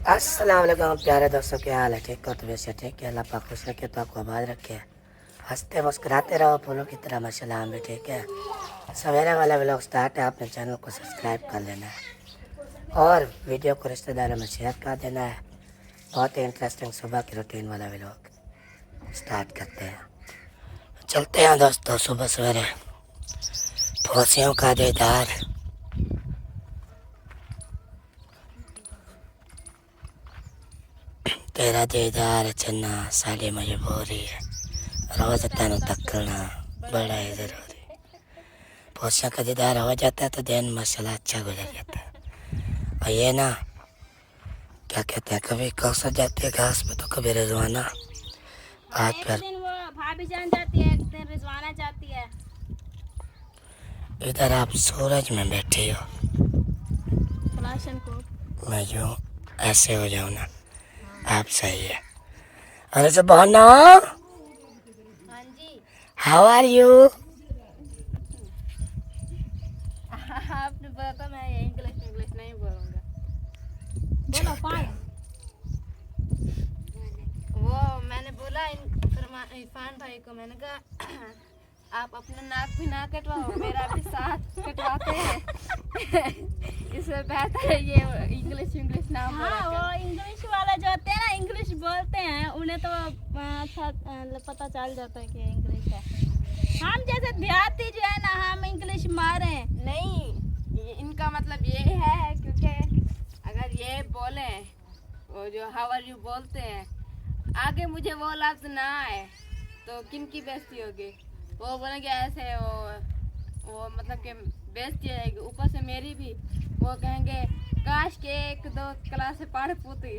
अस्सलाम वालेकुम प्यारे दोस्तों, क्या हाल है? ठीक हो? तो वैसे ठीक है। अल्लाह पाक खुश रखे तो आपको आबाद रखे। हंसते मुस्कुराते रहो फूलों की तरह माशाल्लाह, हम भी ठीक है। सवेरे वाला व्लॉग स्टार्ट है। आपने चैनल को सब्सक्राइब कर लेना है और वीडियो को रिश्तेदारों में शेयर कर देना है। बहुत ही इंटरेस्टिंग सुबह की रूटीन वाला व्लॉग स्टार्ट करते हैं। चलते हैं दोस्तों, सुबह सवेरे फौसियों का दीदार। तेरा दीदार चन्ना साली मजबूरी है, रोज तेन तकना बड़ा ही ज़रूरी। फौसियों का दीदार हो जाता है तो दिन माशाल्लाह अच्छा गुजर जाता है। और ये ना क्या कहते हैं, कभी कौसर जाती है घास पे तो कभी रिजवाना। आज एक फिर दिन वो भाभी जान जाती है, एक दिन रिजवाना जाती है। इधर आप सूरज में बैठी हो, फ्लाशन को मैं यूँ ऐसे हो जाऊँ ना, हाँ। आप सही है। अरे सब बहना, हाँ जी। How are you? आपने बोला था मैं इंग्लिश इंग्लिश नहीं बोलूँगा। बोलो फाइन। वो मैंने बोला इरफान भाई को, मैंने कहा आप अपना नाक भी ना कटवाओ, मेरा भी साथ कटवाते हैं। इससे बेहतर है ये इंग्लिश इंग्लिश ना बोला। हाँ, वो इंग्लिश वाला जो होते हैं ना, इंग्लिश बोलते हैं, उन्हें तो अच्छा पता चल जाता है कि इंग्लिश है। हम जैसे देहाती जो है ना, हम इंग्लिश मारे नहीं। इनका मतलब ये है, क्योंकि अगर ये बोले वो जो हाउ आर यू बोलते हैं, आगे मुझे वो लफ्ज ना आए तो किन की बेइज्जती होगी। वो बोलेंगे ऐसे, वो मतलब कि बेइज्जती आएगी, ऊपर से मेरी भी। वो कहेंगे काश के एक दो क्लास से पढ़ पूती।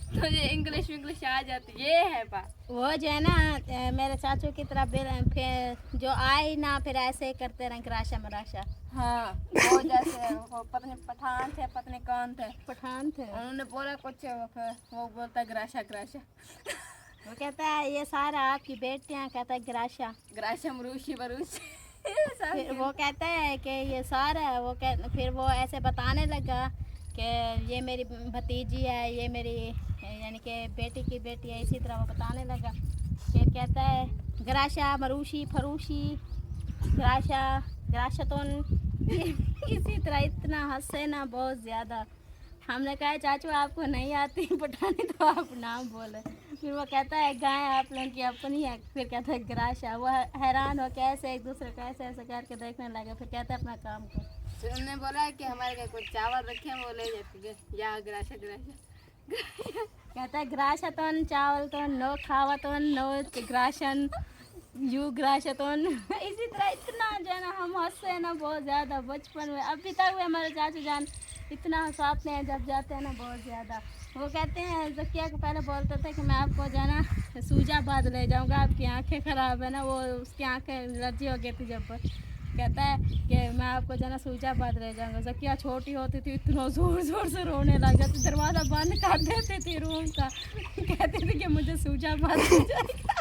मुझे इंग्लिश इंग्लिश आ जाती, ये है बात। वो जो है ना मेरे चाचू की तरह फिर जो आए ना, फिर ऐसे ही करते रहे ग्राशा मराशा। हाँ, वो जैसे वो पत्नी पठान थे, पत्नी कौन थे, पठान थे, उन्होंने बोला कुछ, वो बोलता ग्राशा ग्राशा। वो कहता है ये सारा आपकी बेटियां, कहता है ग्राशा ग्राशा मरूशी बरूशी। फिर वो कहता है कि ये सारा है, फिर वो ऐसे बताने लगा कि ये मेरी भतीजी है, ये मेरी यानी कि बेटी की बेटी है, इसी तरह वो बताने लगा। फिर कहता है ग्राशा मरूशी फरूशी ग्राशा ग्राशतुन। इसी तरह इतना हंसे ना बहुत ज़्यादा। हमने कहा चाचू आपको नहीं आती पठानी तो आप नाम बोले। फिर वो कहता है गाय आप लोगों की अपनी है। फिर कहता है ग्राशा। वो हैरान हो कैसे एक दूसरे को ऐसे ऐसे करके देखने लगे। फिर कहता है अपना काम को। फिर उन्होंने बोला कि हमारे घर कुछ चावल रखे हैं, वो ले जाती है या ग्राशा ग्राशा। कहता है ग्राशा तो चावल तो नो खावा तो नो ग्राशन यू ग्राशतोन। इसी तरह इतना जो है ना हम हंसते हैं ना बहुत ज़्यादा बचपन में, अभी तक भी हमारे चाचू जान इतना हंसाते हैं जब जाते हैं ना बहुत ज़्यादा। वो कहते हैं जकिया को पहले बोलते थे कि मैं आपको जो है ना सूजाबाद ले जाऊंगा, आपकी आंखें ख़राब है ना, वो उसकी आंखें एलर्जी हो गई थी जब। कहता है कि मैं आपको जो है ना सूजाबाद ले जाऊंगा। जकिया छोटी होती थी इतना ज़ोर ज़ोर से रोने लग जाती, दरवाज़ा बंद कर देती थी रूम का। कहती थी कि मुझे सूजाबाद ले जाएगा।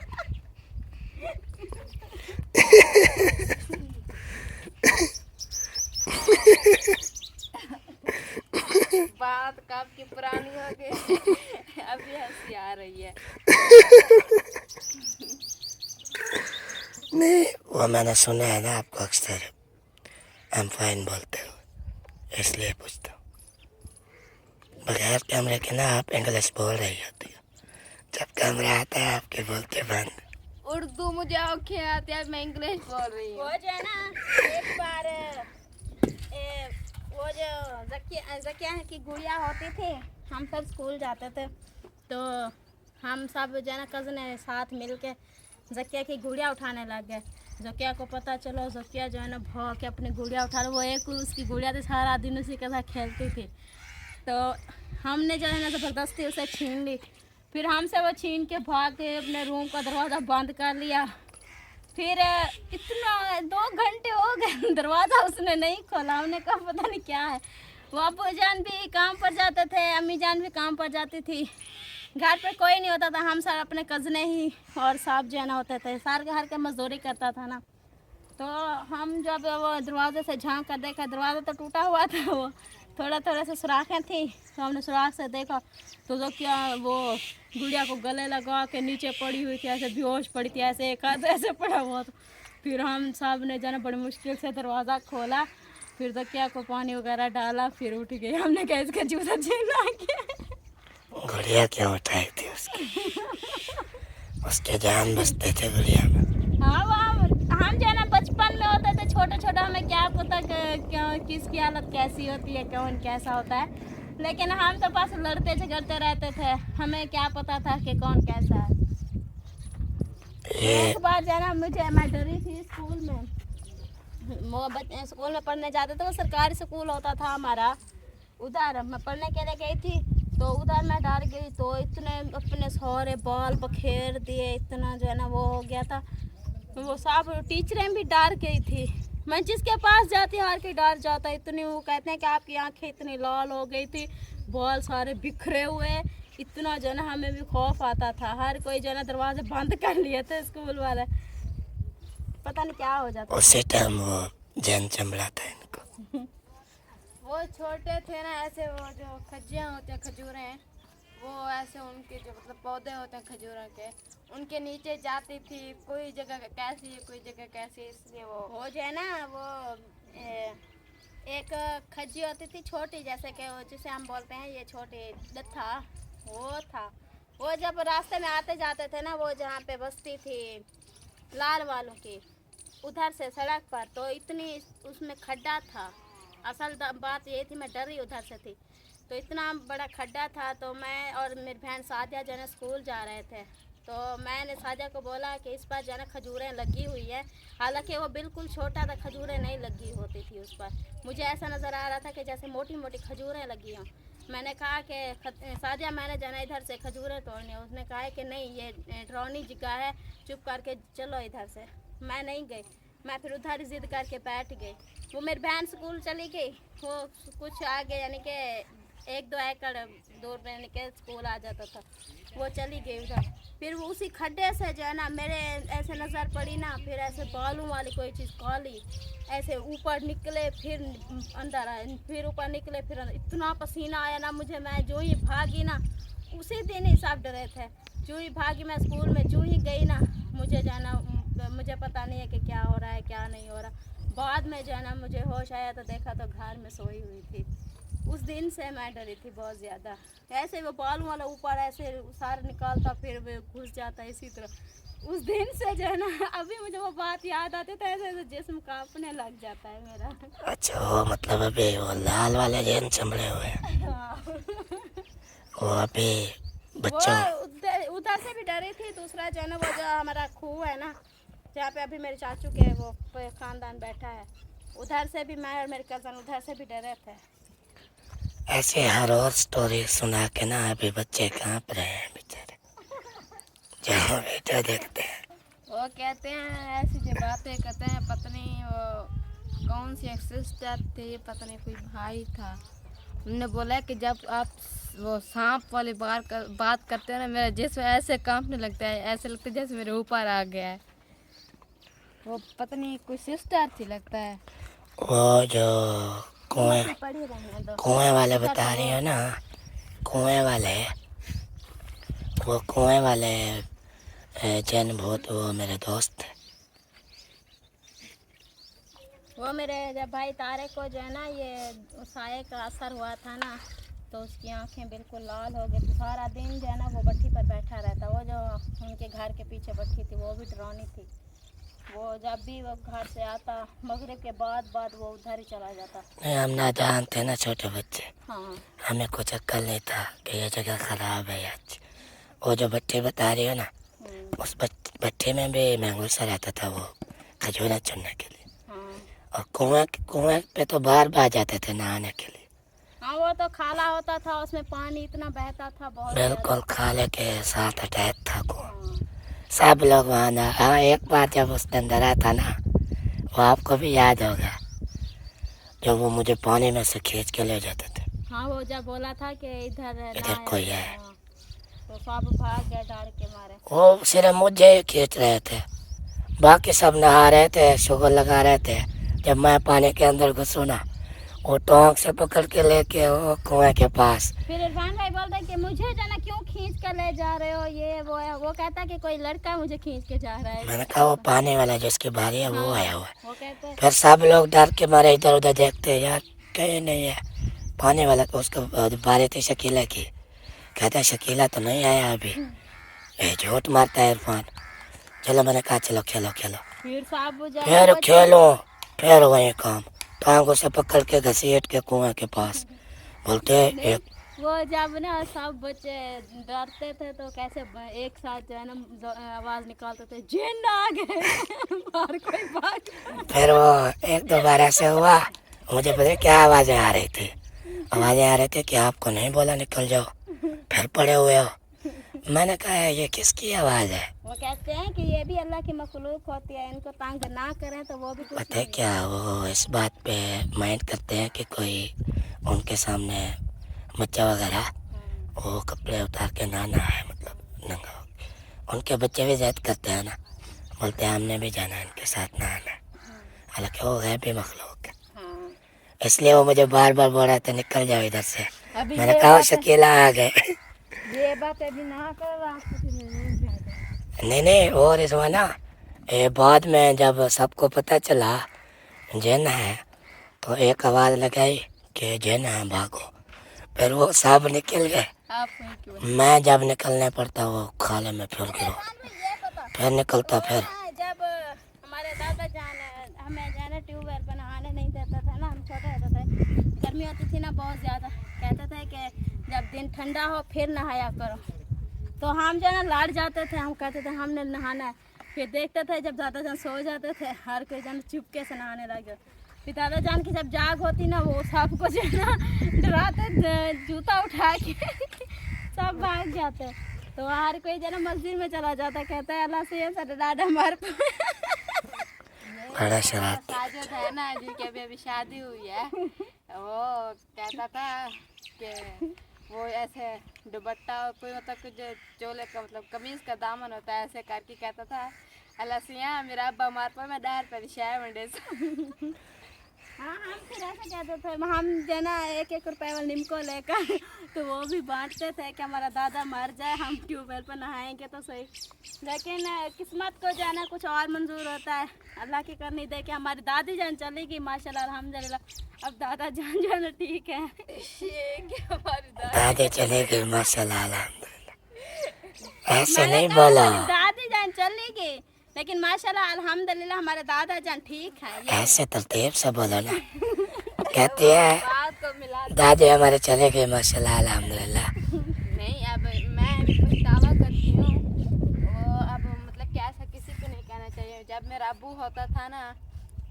बात कब की पुरानी हो गई। अभी हंसी आ रही है। नहीं, वो मैंने सुना है ना आपको अक्सर आई एम फाइन बोलते हो, इसलिए पूछता हूँ। बगैर कैमरे के ना आप इंग्लिश बोल रही होती हो, जब कैमरा आता है आपके बोलते बंद। उर्दू मुझे औखे आती है, मैं इंग्लिश बोल रही हूँ। वो जो है ना एक बार वो जो जकिया की गुड़िया होती थी, हम सब स्कूल जाते थे तो हम सब जो है ना कज़न साथ मिल के जकिया की गुड़िया उठाने लग गए। जकिया को पता चलो, जकिया जो है ना भाग के अपनी गुड़िया उठा रही। वो एक उसकी गुड़िया थी, सारा दिन उसी के साथ खेलती थी। तो हमने जो है ना ज़बरदस्ती उसे छीन ली। फिर हमसे वो छीन के भाग के अपने रूम का दरवाज़ा बंद कर लिया। फिर इतना 2 घंटे हो गए दरवाज़ा उसने नहीं खोला। हमने कहा पता नहीं क्या है। वो अब्बू जान भी काम पर जाते थे, अम्मी जान भी काम पर जाती थी, घर पर कोई नहीं होता था। हम सब अपने कज़ने ही और साहब जो है ना होते थे, सार के हर के मजदूरी करता था ना। तो हम जब वो दरवाजे से झांक कर देखा, दरवाज़ा तो टूटा हुआ था वो। थोड़ा थोड़ा से सुराखें थी, तो हमने सुराख से देखा तो क्या वो गुड़िया को गले लगा के नीचे पड़ी हुई थी, ऐसे बेहोश पड़ी थी, ऐसे एक हाथ ऐसे पड़ा हुआ था। फिर हम सब ने जाना बड़ी मुश्किल से दरवाज़ा खोला, फिर तो क्या को पानी वगैरह डाला, फिर उठ गई। हमने कहा इसका जूता छीना गया। गुड़िया क्या उठाई थी उसकी? उसके जान बसते थे गुड़िया में। हाँ हम जो है ना बचपन में होते थे छोटे छोटे, हमें क्या पता किसकी हालत कैसी होती है, कौन कैसा होता है, लेकिन हम तो बस लड़ते झगड़ते रहते थे, हमें क्या पता था कि कौन कैसा है। एक बार जो है ना मैं डरी थी स्कूल में, वो स्कूल में पढ़ने जाते थे, वो सरकारी स्कूल होता था हमारा, उधर मैं पढ़ने के लिए गई थी, तो उधर मैं डर गई, तो इतने अपने सारे बाल बखेर दिए, इतना जो है ना वो हो गया था, वो सब टीचरें भी डर गई थी। मैं जिसके पास जाती हर कोई डर जाता, इतनी वो कहते हैं कि आपकी आंखें इतनी लाल हो गई थी, बाल सारे बिखरे हुए, इतना जो है ना हमें भी खौफ आता था, हर कोई जो है ना दरवाजे बंद कर लिए थे स्कूल वाले, पता नहीं क्या हो जाता। उसी टाइम वो जैन चमड़ा था इनको। वो छोटे थे ना, ऐसे वो जो खज्जियाँ होती हैं, खजूरें, वो ऐसे उनके जो मतलब पौधे होते हैं खजूरों के, उनके नीचे जाती थी, कोई जगह कैसी है कोई जगह कैसी है, इसलिए वो जो है ना वो एक खज्जी होती थी छोटी, जैसे कि वो जिसे हम बोलते हैं ये छोटी दत्था, वो था। वो जब रास्ते में आते जाते थे ना, वो जहाँ पे बस्ती थी लाल वालों की, उधर से सड़क पर, तो इतनी उसमें खड्डा था। असल बात ये थी, मैं डरी उधर से थी, तो इतना बड़ा खड्डा था, तो मैं और मेरी बहन सादिया जो है स्कूल जा रहे थे, तो मैंने सादिया को बोला कि इस पर जो है खजूरें लगी हुई है, हालांकि वो बिल्कुल छोटा था, खजूरें नहीं लगी होती थी उस पर, मुझे ऐसा नज़र आ रहा था कि जैसे मोटी मोटी खजूरें लगी हों। मैंने कहा कि सादिया मैंने जाना इधर से खजूरें तोड़नी है, उसने कहा कि नहीं ये डरावनी जगह है, चुप करके चलो इधर से। मैं नहीं गई, मैं फिर उधर जिद करके बैठ गई। वो मेरी बहन स्कूल चली गई, वो कुछ आगे यानी कि 1-2 एकड़ दूर पे यानी कि स्कूल आ जाता था, वो चली गई उधर। फिर वो उसी खड्डे से जो है ना मेरे ऐसे नज़र पड़ी ना, फिर ऐसे बालों वाली कोई चीज़ काली ऐसे ऊपर निकले, फिर अंदर आए, फिर ऊपर निकले, फिर इतना पसीना आया ना मुझे, मैं जो ही भागी ना, उसी दिन ही सब डरे थे, जो ही भागी मैं स्कूल में, जो ही गई ना, मुझे जाना मुझे पता नहीं है कि क्या हो रहा है क्या नहीं हो रहा। बाद में जो है ना मुझे होश आया तो देखा तो घर में सोई हुई थी। उस दिन से मैं डरी थी बहुत ज़्यादा। ऐसे वो बालों वाला ऊपर ऐसे सार निकालता, फिर वो घुस जाता इसी तरह। उस दिन से जो है ना अभी मुझे वो बात याद आती तो ऐसे ऐसे जिस्म कांपने लग जाता है मेरा। अच्छा वो मतलब अभी वो लाल वाले जैन चमड़े हुए वो अभी बच्चों उधर से भी डरी थी। दूसरा जो है ना वो जो हमारा खूह है ना, जहाँ पे अभी मेरे चाचू के वो खानदान बैठा है, उधर से भी मैं और मेरे कज़न उधर से भी डरे थे। ऐसे हर और स्टोरी सुना के ना अभी बच्चे कांप रहे हैं बेचारे, जहाँ बेटा देखते हैं वो कहते हैं ऐसी जो बातें कहते हैं, पत्नी वो कौन सी एक सिस्टर थी, पता नहीं कोई भाई था, उन्होंने बोला कि जब आप वो सांप वाली बात करते हैं ना, मेरा जिसमें ऐसे कांपने लगता है, ऐसे लगता है जैसे मेरे ऊपर आ गया है। वो पता नहीं कोई सिस्टर थी लगता है। वो जो कुएं वाले बता रही हो ना, कुएं वाले, वो कुएं वाले जैन भूत वो मेरे दोस्त थे। वो मेरे जब भाई तारे को जो है ना ये साये का असर हुआ था ना, तो उसकी आंखें बिल्कुल लाल हो गई थी, सारा दिन जो है ना वो भट्ठी पर बैठा रहता। वो जो उनके घर के पीछे भट्ठी थी वो भी डरावनी थी, वो जब भी वो घर से आता मगरिब के बाद वो उधर ही चला जाता। नहीं हम ना जानते ना छोटे बच्चे, हाँ हमें कुछ अक्ल नहीं था कि ये जगह खराब है आज। वो जो भट्टी बता रही हो ना, उस भट्टी में भी मैंगो सा रहता था, वो खजूरें चुनने के लिए। और कुएं पे तो बार जाते थे नहाने के लिए। हाँ वो तो खाला होता था, उसमें पानी इतना बहता था बहुत, बिल्कुल खाले के साथ अटैच था कुआं। सब लोग वहाँ ना, हाँ एक बार जब उसके अंदर आया था ना, वो आपको भी याद होगा, जब वो मुझे पानी में से खींच के ले जाते थे। हाँ वो जब बोला था कि इधर कोई है, तो सब भाग गए डर के मारे। वो सिर्फ मुझे ही खींच रहे थे, बाकी सब नहा रहे थे, शुगर लगा रहे थे। जब मैं पानी के अंदर घुसूँ ना, वो टोंक से पकड़ के लेके वो कुएं के पास। फिर इरफान भाई बोलता है कि मुझे जाना क्यों खींच कर ले जा रहे हो, ये वो है। वो कहता है कि कोई लड़का मुझे खींच के जा रहा है। मैंने कहा वो पानी वाला जिसकी बारी है वो आया हुआ है। वो कहते हैं फिर सब लोग डर के मारे इधर उधर देखते हैं, यार कहीं नहीं है पानी वाला। तो उसको बारी थी शकीला की, कहता है शकीला तो नहीं आया अभी, ये झूठ मारता है इरफान। चलो मैंने कहा चलो खेलो खेलो। फिर साहब वो फिर खेलो, फिर वही काम, टांगों से पकड़ के घसीट के कुएं के पास। बोलते हैं एक वो जब ना सब बच्चे डरते थे तो कैसे एक साथ जो है ना आवाज निकालते थे, जिन आ गए बाहर कोई बात। फिर वो एक दो बार ऐसे हुआ, मुझे पता है क्या आवाज़ें आ रही थी। आवाज़ें आ रही थी कि आपको नहीं बोला निकल जाओ, फिर पड़े हुए हो। मैंने कहा ये किसकी आवाज़ है? वो कहते हैं कि ये भी अल्लाह की मखलूक होती है, इनको तंग ना करें तो वो भी कुछ पता है क्या, वो इस बात पे माइंड करते हैं कि कोई उनके सामने बच्चा वगैरह वो कपड़े उतार के ना नहाए, मतलब नंगा हो। उनके बच्चे भी ज़िद करते हैं ना, बोलते हैं हमने भी जाना है इनके साथ नहाना, हालांकि वो गैर भी मखलूक है। इसलिए वो मुझे बार बार बोल रहे थे निकल जाओ इधर से। मैंने कहा शकीला आ गए। ये बात अभी ना कर, नहीं नहीं, और इसमें ना ये बाद में जब सबको पता चला जिन है तो एक आवाज़ लगाई कि जिन है भागो। फिर वो सब निकल गए। मैं जब निकलने पड़ता वो खाले में फिर गिरो, फिर निकलता। फिर जब हमारे दादा जान हमें जाना ट्यूबवेल पर नहाने नहीं देता था ना, हम छोटे रहते थे, गर्मी होती थी ना बहुत ज़्यादा, कहते थे कि जब दिन ठंडा हो फिर नहाया करो। तो हम जो है ना लाड़ जाते थे, हम कहते थे हमने नहाना है। फिर देखते थे जब दादा जान सो जाते थे, हर कोई जन चुपके से नहाने लगे। फिर दादा जान की जब जाग होती ना, वो सबको जो है ना डराते, जूता उठा के सब भाग जाते। तो हर कोई जो है ना मस्जिद में चला जाता, कहता है अल्लाह से ये सर दादा मार बड़ा शरारती साजिद है ना जिनकी अभी अभी शादी हुई है, वो कहता था कि वो ऐसे दुपट्टा और कोई मतलब कुछ चोले का मतलब कमीज का दामन होता है, ऐसे करके कहता था अल्लाह सिया मेरा अब्बा मार पर मैं दार पर शाय मंडे से। हाँ हम फिर ऐसे कहते थे, हम जो ना 1-1 रुपए वाला निम्को लेकर तो वो भी बांटते थे कि हमारा दादा मर जाए हम ट्यूबवेल पर नहाएंगे तो सही। लेकिन किस्मत को जाना कुछ और मंजूर होता है, अल्लाह की करनी दे कि हमारी दादी जान चली गई माशाल्लाह अल्हम्दुलिल्लाह। अब दादा जान जो है ना ठीक है, दादी चले गई माशाल्लाह अल्हम्दुलिल्लाह। ऐसे नहीं बोला, दादी जान चली गई लेकिन माशाल्लाह अल्हम्दुलिल्लाह हमारे दादा जान ठीक है। ऐसे तरतीब से बोलो ना। कहती है दादी हमारे चले गए माशाल्लाह अल्हम्दुलिल्लाह। नहीं अब मैं कुछ दावा करती हूँ, वो अब मतलब कि ऐसा किसी को नहीं कहना चाहिए। जब मेरा अब्बू होता था ना,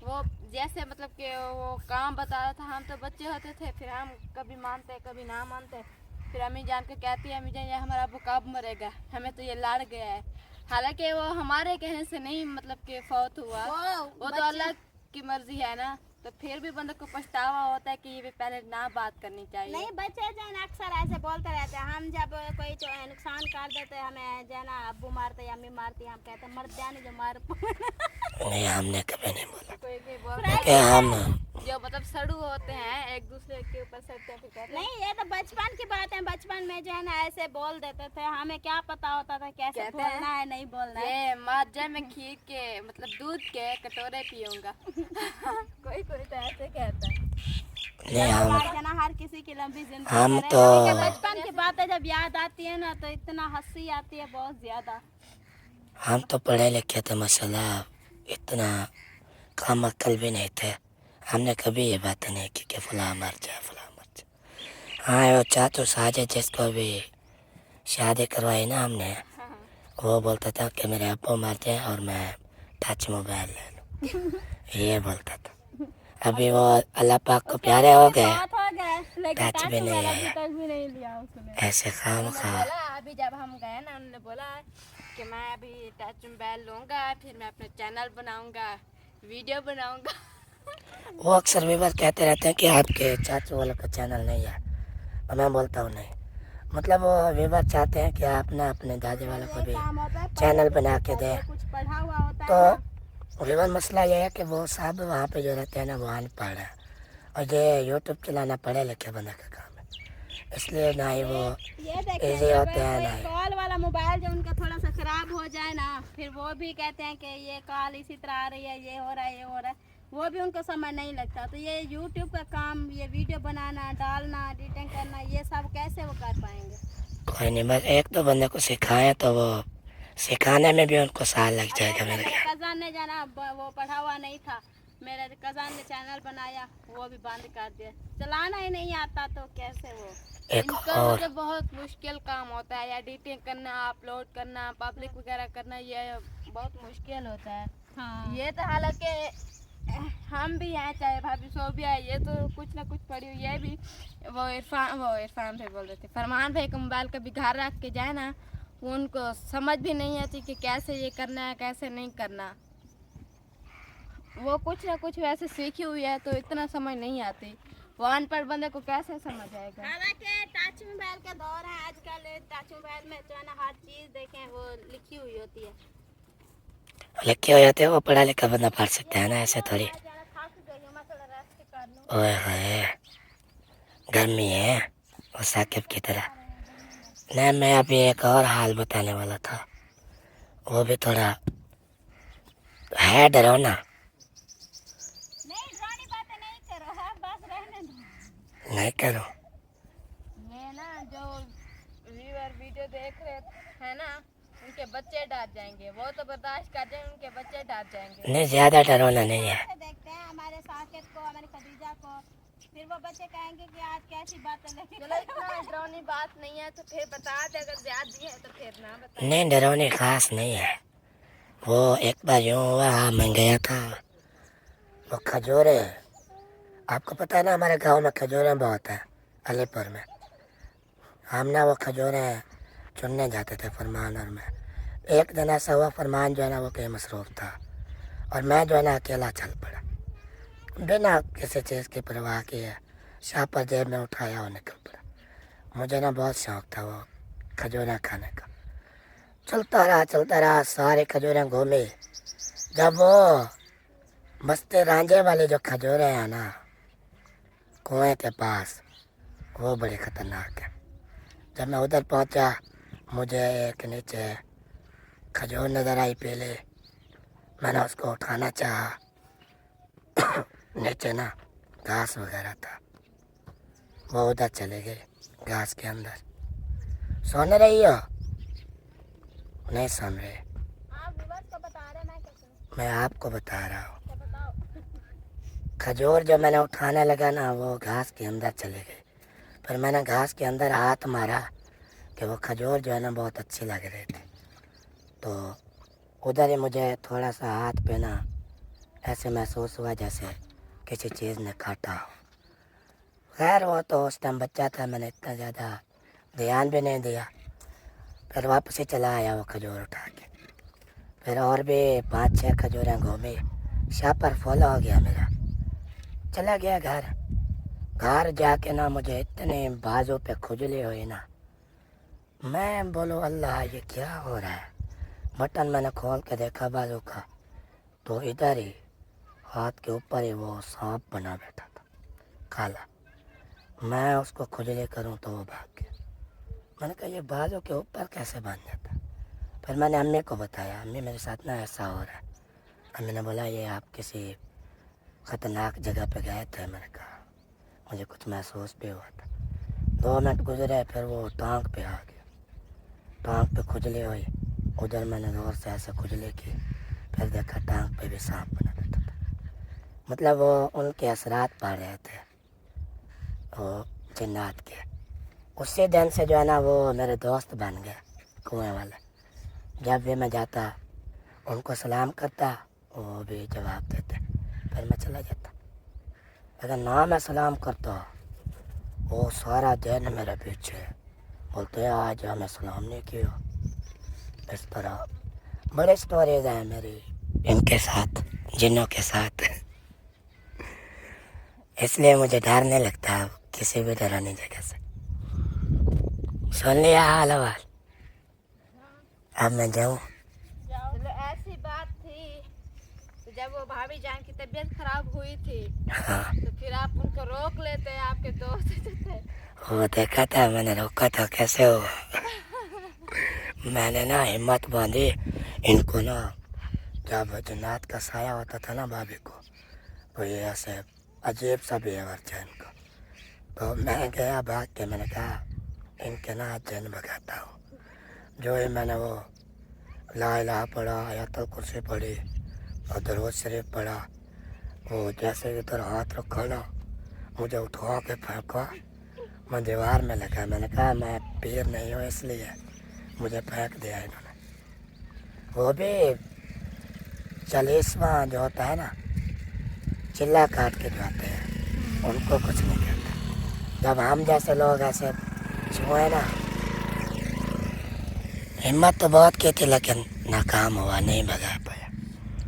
वो जैसे मतलब कि वो काम बताता था, हम तो बच्चे होते थे, फिर हम कभी मानते कभी ना मानते। फिर अम्मी जान को कहती है अम्मी जान ये हमारा अब्बू कब मरेगा, हमें तो ये लाड़ गया है। हालांकि वो हमारे कहने से नहीं मतलब कि फौत हुआ, वो तो अल्लाह की मर्जी है ना। तो फिर भी बंदे को पछतावा होता है कि ये भी पहले ना बात करनी चाहिए। नहीं बच्चे जो है अक्सर ऐसे बोलते रहते हैं, हम जब कोई जो है नुकसान कर देते हमें जो है ना अब्बू मारते या अम्मी मारती, हम कहते हैं मर जाने जो मार। नहीं हमने कभी नहीं बोला कोई कि हम जो मतलब सड़ू होते हैं एक दूसरे के ऊपर सड़ते हैं। नहीं ये तो बचपन की बात है, बचपन में जो है ना ऐसे बोल देते थे, हमें क्या पता होता था कैसे बोलना है नहीं बोलना है। ये माजा में खीर के मतलब दूध के कटोरे पीऊंगा। कोई तो ऐसे कहता है। नहीं हम हर किसी की लंबी जिंदगी। हम तो बचपन की बातें जब याद आती है ना तो इतना हंसी आती है बहुत ज्यादा। हम तो पढ़े लिखे थे माशाल्लाह, इतना काम अक्ल भी नहीं थे। हमने कभी ये बात नहीं की कि फला मर जाए फला मर जाए। हाँ वो चाचू साजिद जिसको भी शादी करवाई ना हमने, वो बोलता था कि मेरे अब्बू मर जाए और मैं टच मोबाइल ले लूँ, ये बोलता था। अभी वो अल्लाह पाक को प्यारे हो गए, टच भी नहीं आया। ऐसे काम खा। अभी जब हम गए ना उन्होंने बोला कि मैं अभी टच मोबाइल लूँगा, फिर मैं अपना चैनल बनाऊँगा, वीडियो बनाऊँगा। वो अक्सर भी बार कहते रहते हैं कि आपके चाचू वालों का चैनल नहीं है, और मैं बोलता हूँ नहीं। मतलब वो विवाह चाहते हैं कि आप ना अपने दादी वालों को भी चैनल बना के दें। तो विवाह मसला यह है कि वो साहब वहाँ पे जो रहते हैं ना वो अनपढ़ है, और ये यूट्यूब चलाना पढ़े लिखे बंदे का काम है, इसलिए ना ही वो ये देखिए इजी जब होते हैं ना कोई ही। कॉल वाला मोबाइल जो उनका थोड़ा सा खराब हो जाए ना, फिर वो भी कहते हैं कि ये कॉल इसी तरह आ रही है, ये हो रहा है, ये हो रहा है, वो भी उनको समझ नहीं लगता। तो ये यूट्यूब का काम, ये वीडियो बनाना, डालना, एडिटिंग करना, ये सब कैसे वो कर पाएंगे? कोई नहीं, बस एक दो बंदे को सिखाएं तो वो सिखाने में भी उनको साल लग जाएगा मेरे ख्याल। कज़न ने जाना वो पढ़ा हुआ नहीं था, मेरे कज़न ने चैनल बनाया, वो भी बंद कर दिया, चलाना ही नहीं आता तो कैसे वो। एक और मुझे बहुत मुश्किल काम होता है, एडिटिंग करना, अपलोड करना, पब्लिक वगैरह करना, ये बहुत मुश्किल होता है। हाँ। ये तो हालांकि हम भी हैं, चाहे भाभी सो भी है, ये तो कुछ ना कुछ पड़ी हुई है भी। वो इरफान भाई बोल रहे थे, फरमान भाई का मोबाइल कभी घर रख के जाए ना, उनको समझ भी नहीं आती कि कैसे ये करना है, कैसे नहीं करना। वो कुछ ना कुछ वैसे सीखी हुई है तो इतना समझ नहीं आती, वो अनपढ़ बंदे को कैसे समझ आएगा। हालांकि टच मोबाइल का दौर है आजकल, टच मोबाइल में जो है ना हर चीज़ देखें वो लिखी हुई होती है। लिखे हो जाते हैं, वो पढ़ा लिखा बंदा पढ़ सकता है ना, ऐसे थोड़ी। ओए होए गर्मी है वो साकिब की तरह। नहीं, मैं अभी एक और हाल बताने वाला था, वो भी थोड़ा है डरावना। नहीं, डरावनी बातें नहीं करो, हाँ बस रहने दो। नहीं करो। ये ना जो व्यूअर वीडियो देख रहे हैं ना, उनके बच्चे डर जाएंगे, वो तो बर्दाश्त कर जाएंगे, उनके बच्चे डर जाएंगे। नहीं, ज्यादा डरावना नहीं है। देखते हैं हमारे साकिब को, हमारी खदीजा को, फिर वो बच्चे कहेंगे कि आज कैसी बातें लेके। चलो इतना डरावनी बात नहीं है तो फिर बता दे, अगर ज्यादा है तो फिर ना बता। नहीं, डरावनी खास नहीं है। वो एक बार यूँ हुआ, मैं गया था, वो खजूरें, आपको पता है ना हमारे गांव में खजूरें बहुत है, अलीपुर में। हम ना वो खजूरें चुनने जाते थे फरमान, और मैं एक दिन ऐसा हुआ, फरमान जो है ना वो कहीं मसरूफ़ था और मैं जो है ना अकेला चल पड़ा बिना किसी चीज़ की परवाह किए, शापर जेब में उठाया और निकल पड़ा। मुझे ना बहुत शौक़ था वो खजूरें खाने का। चलता रहा, सारे खजूरें घूमी। जब वो मस्ती रांझे वाली जो खजूरें हैं ना कुएं के पास, वो बड़ी ख़तरनाक है। जब मैं उधर पहुंचा, मुझे एक नीचे खजूर नज़र आई पीली, मैंने उसको उठाना चाहा, नीचे ना घास वगैरह था, वो उधर चले गए घास के अंदर। सुन रही हो? नहीं सुन रहे? मैं आपको बता रहा हूँ। खजूर जो मैंने उठाने लगा ना, वो घास के अंदर चले गए। पर मैंने घास के अंदर हाथ मारा कि वो खजूर जो है ना बहुत अच्छी लग रही थी, तो उधर ही मुझे थोड़ा सा हाथ पे ना ऐसे महसूस हुआ जैसे किसी चीज़ ने काटा हो। खैर वो तो उस टाइम बच्चा था, मैंने इतना ज़्यादा ध्यान भी नहीं दिया। फिर वापस ही चला आया वो खजूर उठा के। फिर और भी 5-6 खजूरें घूमी, शापर फॉलो हो गया मेरा। चला गया घर जाके ना मुझे इतने बाजू पे खुजली हुई ना, मैं बोलो अल्लाह ये क्या हो रहा है। बटन मैंने खोल के देखा बाजू का, तो इधर ही हाथ के ऊपर ही वो सांप बना बैठा था काला। मैं उसको खुजली करूं तो वो भाग गया। मैंने कहा ये बाजू के ऊपर कैसे बांध जाता। फिर मैंने अम्मी को बताया, अम्मी मेरे साथ ना ऐसा हो रहा है। अम्मी ने बोला ये आप किसी ख़तरनाक जगह पे गए थे। मैंने कहा मुझे कुछ महसूस भी हुआ था। 2 मिनट गुजरे, फिर वो टांग पे आ गया, टांग पे खुजली हुई। उधर मैंने ज़ोर से ऐसे खुजली की, फिर देखा टांग पे भी सांप बना बैठा था। मतलब वो उनके असरात पा रहे थे वो जिन्नात के। उसी दिन से जो है ना वो मेरे दोस्त बन गए कुएं वाले। जब भी मैं जाता उनको सलाम करता, वो भी जवाब देते, फिर मैं चला जाता। अगर ना मैं सलाम करता, वो सारा दिन मेरे पीछे बोलते आज हमें सलाम नहीं किया। इस तरह बड़े स्टोरीज हैं मेरी इनके साथ, जिन्नों के साथ। इसलिए मुझे डर नहीं लगता किसी भी डरावनी जगह से। सुन लिया हाल हवाल, अब मैं जाऊँ? चलो ऐसी बात थी, तो जब वो भाभी जान की तबीयत खराब हुई थी हाँ तो फिर आप उनको रोक लेते हैं, आपके दोस्त थे। वो देखा था मैंने, रोका था कैसे हो। मैंने ना हिम्मत बांधी इनको ना, जब जन्नत का साया होता था ना भाभी को, तो ये ऐसे अजीब सा बिहेवियर था इनका। तो मैं गया भाग के, मैंने कहा इनके ना जन भगाता हूँ। जो ही मैंने वो ला इलाहा पढ़ा, आयतुल कुर्सी पढ़ी और दरूद शरीफ पढ़ा, वो जैसे इधर हाथ रखा ना, मुझे उठवा के फेंका, मैं दीवार में लगा। मैंने कहा मैं पीर नहीं हूँ इसलिए मुझे फेंक दिया इन्होंने। वो भी 40वां जो होता है ना, चिल्ला काट के जो आते हैं, उनको कुछ नहीं कहता। जब हम जैसे लोग ऐसे छुए ना, हिम्मत तो बहुत की थी लेकिन नाकाम हुआ, नहीं भगा पाया।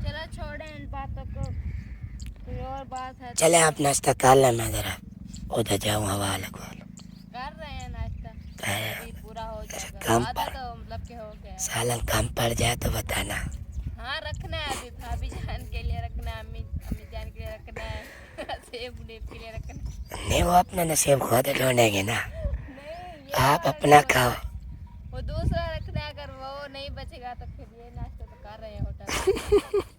चलो छोड़ें इन बातों को, कोई और बात है। चले आप नाश्ता कर लें, मैं ज़रा उधर जाऊँ, हवा लगवा लूँ। कर रहे हैं नाश्ता, अभी पूरा हो जाएगा। काम आधा पर तो मतलब के हो गया है। सालन कम पड़ जाए तो बताना। हाँ रखना है, अभी भाभी जान के लिए रखना है, अम्मी अम्मी जान के लिए रखना है, सेब उडेब के लिए रखना है। नहीं, वो अपने नसीब खुद ढूंढेंगे ना, नहीं ये आप अपना खाओ। वो दूसरा रखना है, अगर वो नहीं बचेगा तो फिर ये नाश्ता तो कर रहे हैं होटल।